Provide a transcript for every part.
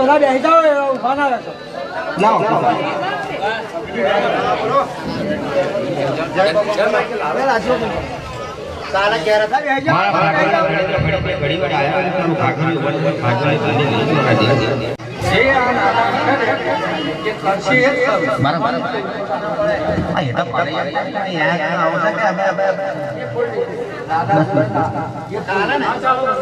પેલા બેસી જાઓ ઉભા ના રહેશો લાવો સાલા ઘેર હતા બેસી જાઓ ઘડી વાર આયા તો ખાખરી ઉપર ખાખરી ચાલી ગઈ જે આ નાના કે કરશે એ મારા આ એ તો પાડે યાર આવતા કે અમે ये काला ना चलो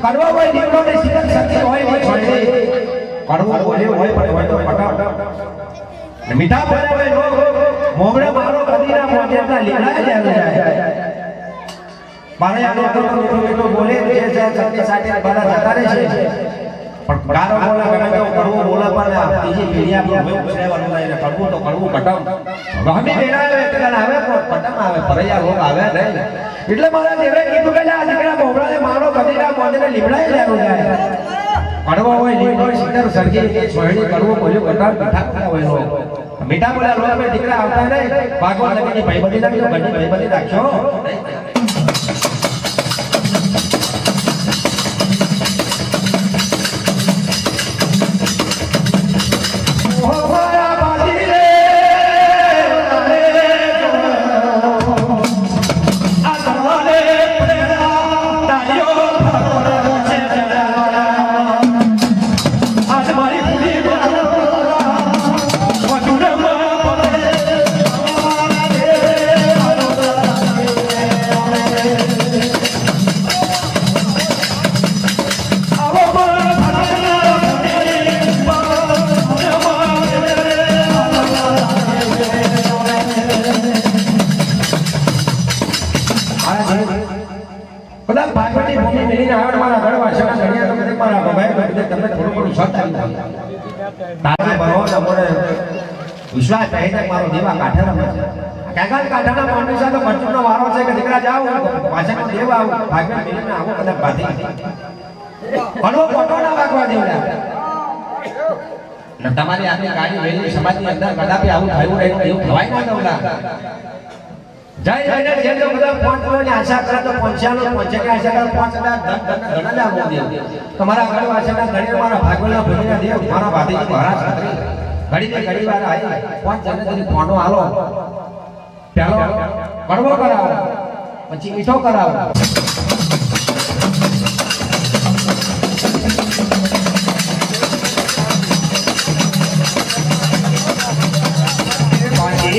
કડવા હોય દીકરો ને શીતલ શક્તિ હોય કડવો બોલે હોય પણ તો ફટાફટ મીઠા બોલે હોય મોગળે મારો કદીના મોજેતા લીલા જાય મારે આનો તો મીઠો બોલે જે શક્તિ સાથે બડા જતા રહે છે પણ ગારો બોલે ગમે તો કડવો બોલે પણ બીજી પેઢી આપણો હોય ઉછરેવાનું નહીં કડવું તો કડવું કટમ ગમે દેડા આવે કદાચ આવે પટમ આવે પરૈયા લોક આવે નહીં એટલે મારા દેવે કીધું કે આ દીકરા મોગળાને મારો કદીના મોજેને લીમડાઈ લેવું જાય કડવો હોય લીમડો શીતળ સરગી છોડી કડવો બોલ્યો કટાર મીઠા હોય મીઠા બોલ્યા લોક મે દીકરા આવતા નહીં ભાગવાન લગીની ભાઈબંધી નાખજો ઘણી ભાઈબંધી નાખજો બધા ભાગવતી ભૂમિ મેલીને આવડ મારા ઘર વાસણા ઘડિયા તમે મારા ભાઈ બધે તમને થોડું ઘણું સત આવી તારે બરોબર નમોને વિશ્વાસ રહે છે મારો દેવા કાઠાના કાકા કાઠાના માણસ તો મરચુનો વારો છે કે દીકરા જાવ પાછળનો દેવ આવ ભાગમાં મિલને આવો કદાચ બાધી ઘણો ફોટો ના વાગવા દેવડા ને તમારી આની ગાડી વેલી સમાજની અંદર કદાપી આવું થયું રહે એવું થવાય ન દવડા જય જયને જેમ તો બધા ફોન કરવાની આશા કરે તો પહોંચ્યાનો પહોંચેની આશા કરે 5000 ઘણા લાગો દેવ તમારા ઘર વાસના ઘણી મારા ભાગવલના ભજના દેવ મારા ભાતીજી મહારાજ ઘડી વાર આવી 5 જણ તરી ફોનો આલો ચાલો કડવો કરાવો પછી મીઠો કરાવો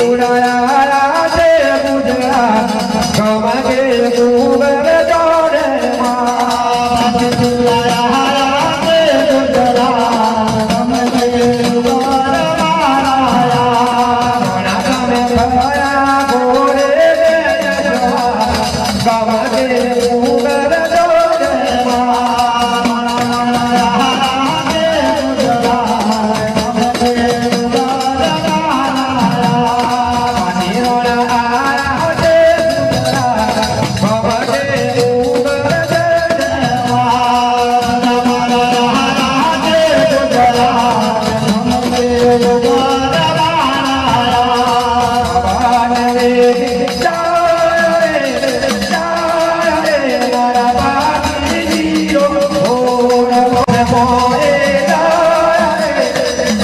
ઉડાયા છે ગુજરાત કમકે કુબર જોડે માં ઉડાયા છે ગુજરાત કમકે કુબર મારાયા સોના તમે ભયા ગોરે જવા કમકે કુબર જોડે માં ઉડાયા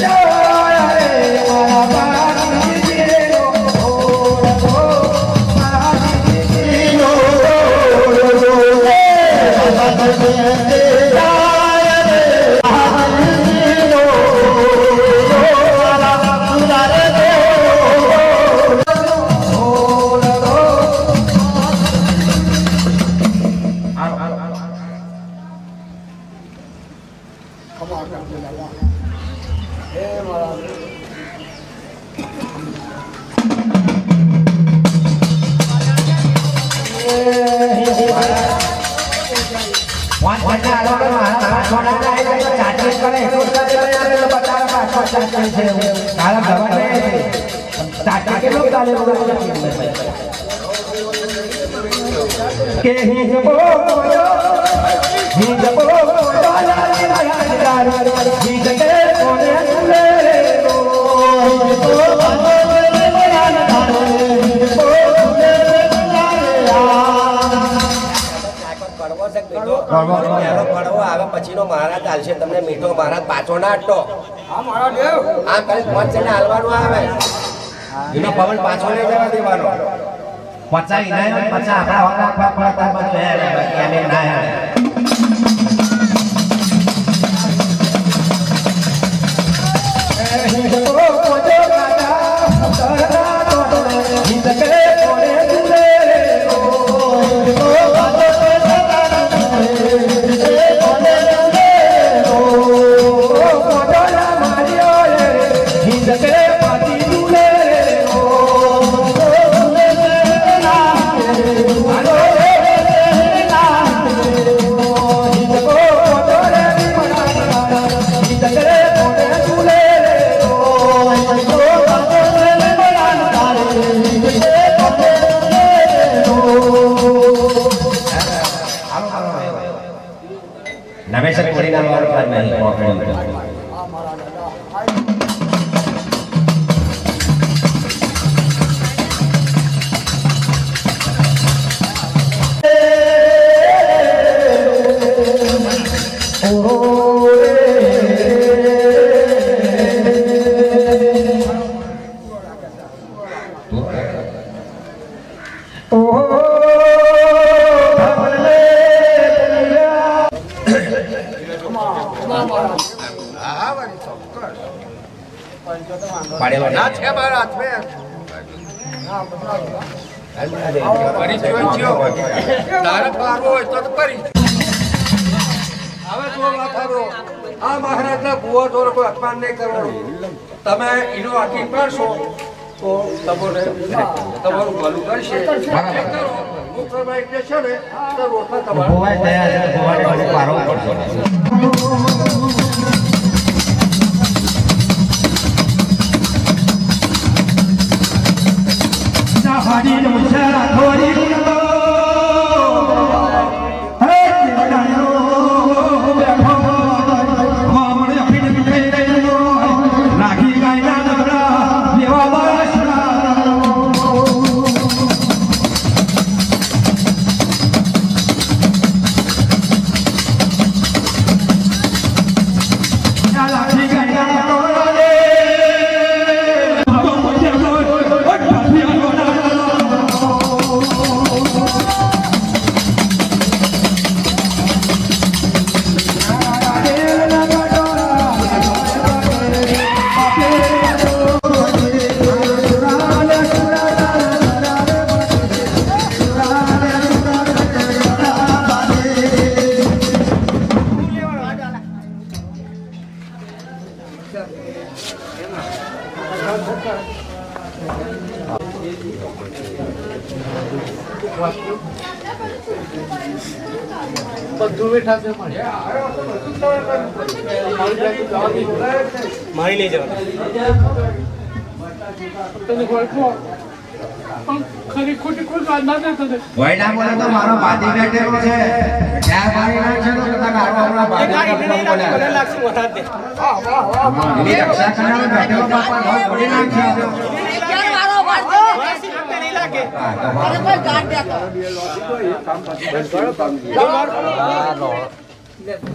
છે ગુજરાત કમકે પછીનો મહારાજ હાલશે તમને મીઠો મહારાજ પાછો ના હટતો આમ ખાલી 5 જણા હાલવાનું આવે એનો પવન પાછો લઈ જવા દેવાનો 50 ઇનાય 50 આપણા હોના પડતા બધું હે બાકી અમે ના હે નમેશક કોડીના વાળો પર નહીં પકડી પાડેલો ના છે મારા હાથમાં તારે પારવો હોય તો પરી હવે જો વાત કરો આ મહારાજના ભુવા જોડે કોઈ અપમાન નહીં કરવાનું તમે એનો આખી પાડશો તો તમારું ભલું કરશે મુખ્યભાઈ એટલે છે ને તો રોટલા તમારા તૈયાર છે ભુવાને પારવો પડશે પાડી મુસરા થોડી હે દેવડાયો બેઠો મામણ અફીને થઈ રહ્યો રાખી ગાયના નબળા લેવા બસરા રાખી ગાયના નબળા લે બધું બેઠા છે મારી નહીં જવા ખરી ખોટી કોઈ વાત ના થશે વૈડા બોલે તો મારો બાદી બેઠેલો છે ત્યાં મારી નાખશે તો કદાચ આરો આપણા બાદી બોલે લાગશે વધાર દે એની રક્ષા કરનારો બેઠેલો બાપા નો પડી નાખ્યો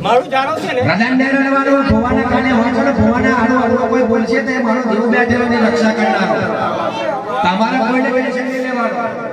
મારું જાણો છે ને પ્રધાન ડેરવાનો ભોવાના કાને હોય છે ભોવાના આડો કોઈ બોલશે તો એ મારો દેવ બેઠેલો ની રક્ષા કરનારો તમારે કોઈને બેઠે નહીં લેવાનો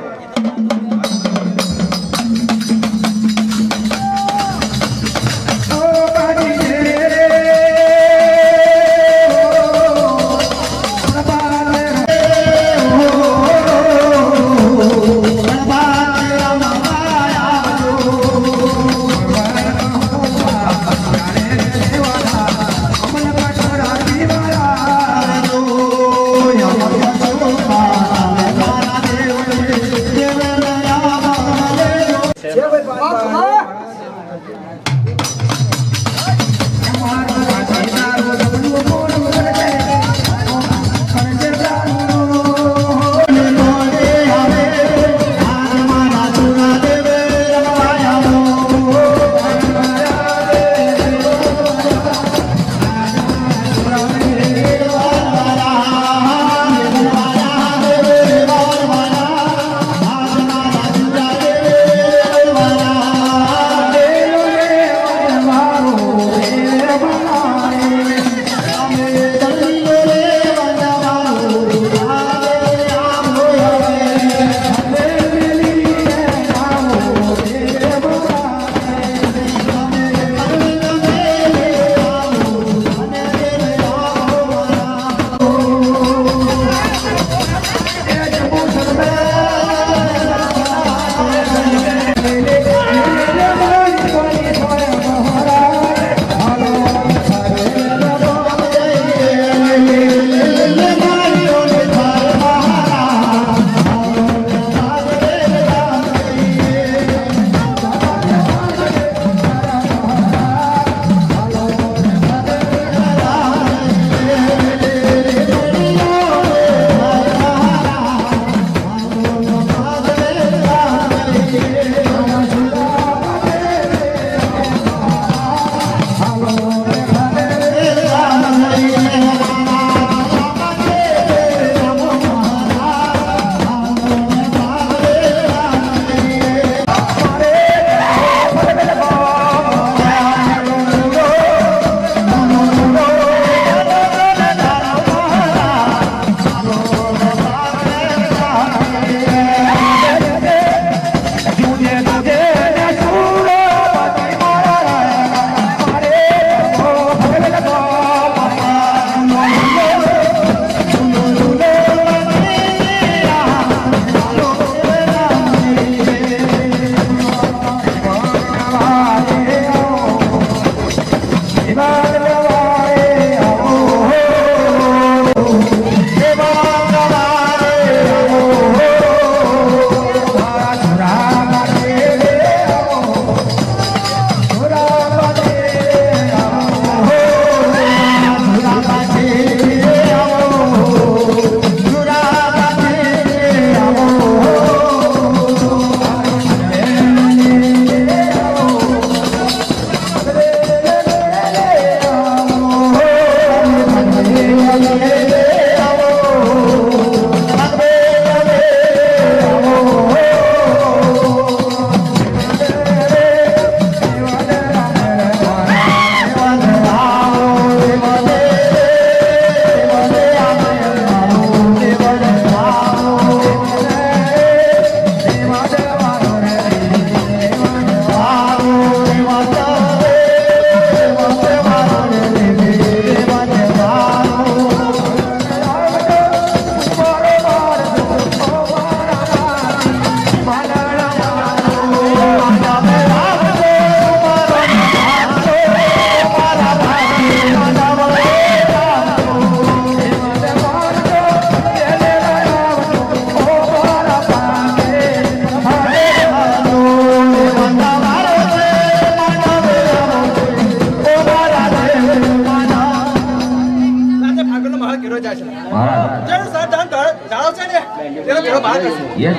ये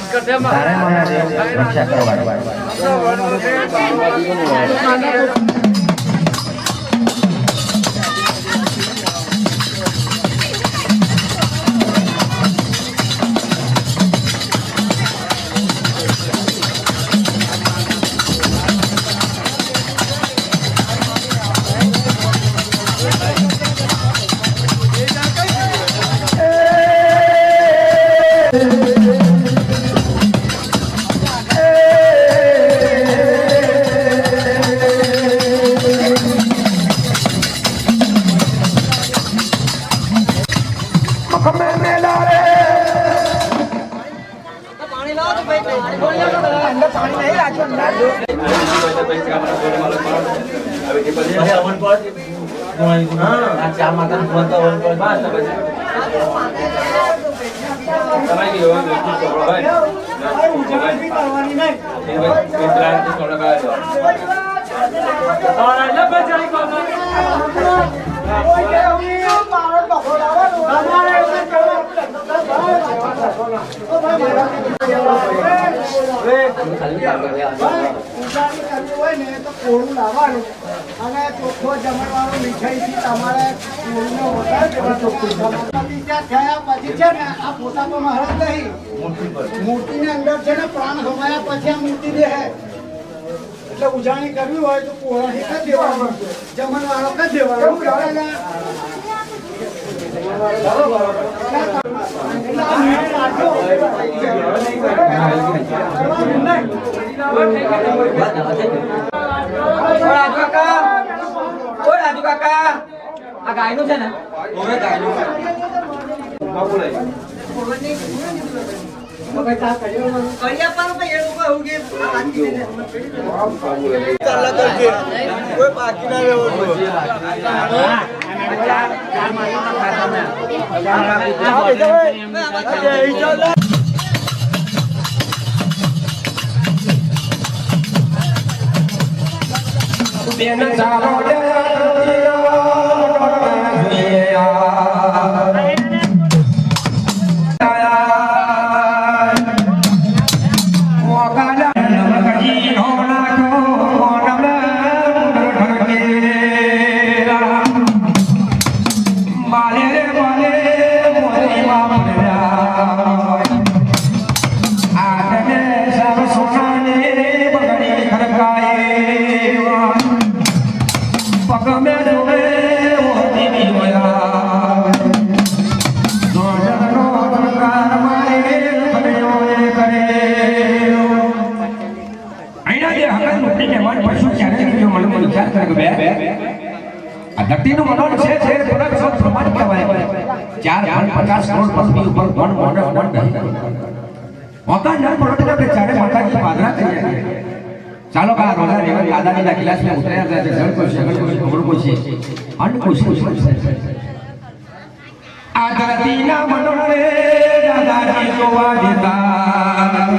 जो તારે મારા રક્ષા કરવાની મૂર્તિ ને અંદર છે ને પ્રાણ સમાયા પછી આ મૂર્તિ દે એટલે ઉજાણી કરવી હોય તો પોળાથી કરી દેવાનું જમણ વાળો કરી દેવાનો આ ગાયનું છે ને ધરતીનું મનોન છે પુનઃ સૌ પ્રમાણ કહેવાય 450 કરોડ પૃથ્વી ઉપર વન મોડલ વન મોકા નર પરોટના બેચારે માતાજી પાદરા થઈ જાય ચાલો કા રોલા રેવન દાદાની ના ક્લાસ में ઉતર્યા જાય છે જળ કોઈ શગલ કોઈ ખબર કોઈ છે અન્ન કોઈ આ ધરતીના મનોને દાદાજી જોવા દેતા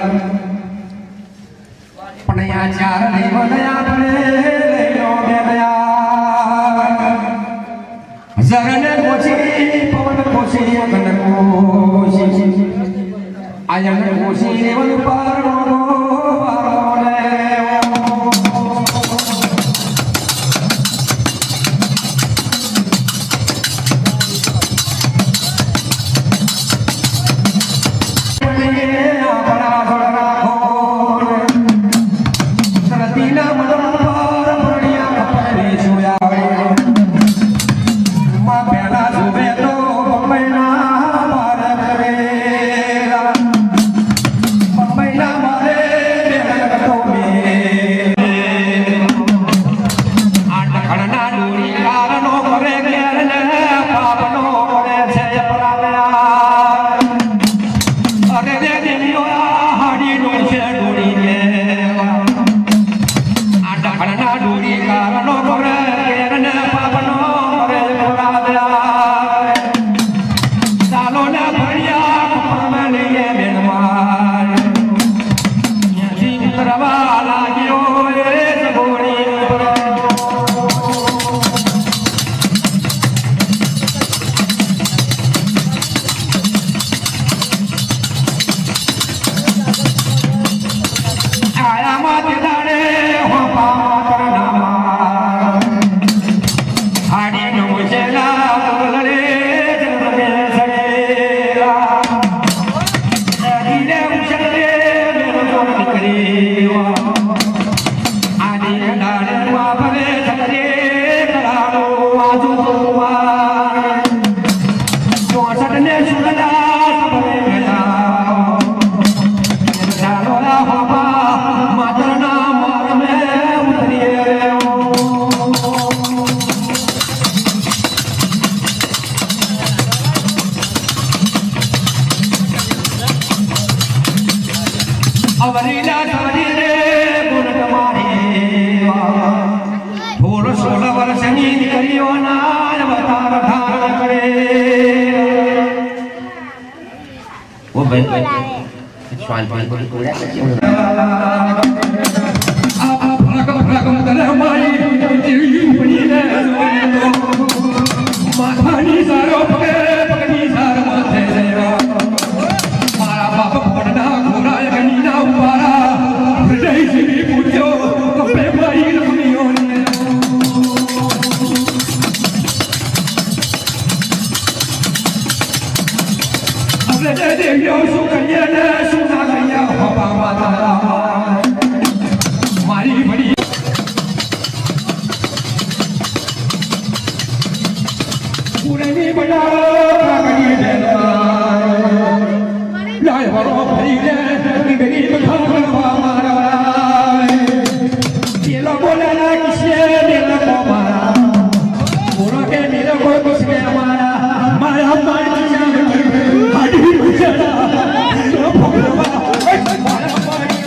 પણ આ ચાર રેવન આપણે લેનો બેનયા ઝરને કોશી પવન કોશી અગન કોશી આયન કોશી રેવન પારનો વારોને Bye. સાવરીના સાવરી રે ગુણ તમારી થોડો 16 વર્ષની દીકરીઓ ના અવતાર ધારણ કરે ઓ ભાઈ શ્વાન પાન કોઈ કોડા છે આ ભાગ મુદરે મારી દેવી પડીને માથાની સારો પગની સાર માથે લેવા મારા બાપ પડના ઘોડા ગણીના ઉપારા હૃદય જીવી પૂછ્યો કપે ભાઈ લખમીઓને હવે દેવ્યો શું કરીએ ને શું ના કરીએ બાબા માતા મારી બડી પૂરેની બડા કરી દેવા લાય વરો ભરી લે ગરીબ ખાવા મારા પેલો બોલે ના કિસે મેરા કો મારા બોલો કે મેરા કો કિસકે મારા મારા મારી હાડી પૂછા ભગવા મારા મારી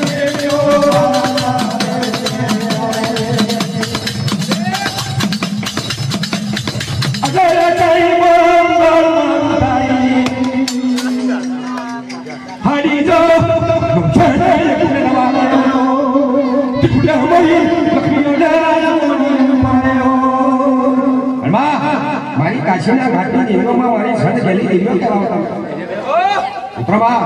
અગર કઈ મંગળ માતાઈ હાડી જો મુખને કુડવા કુડવા મઈ લખીઓના મારી કાશીના ઘાટની દેવોમાં મારી સદ ગલી દેવીઓ કરાવતા પ્રભા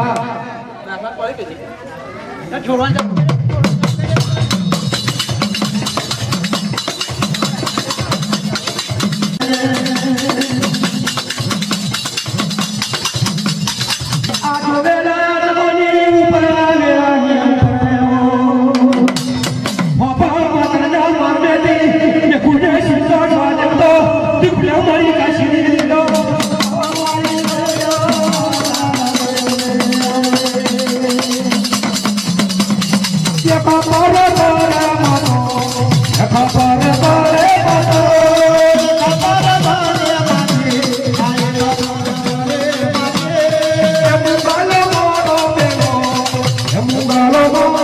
Munggalo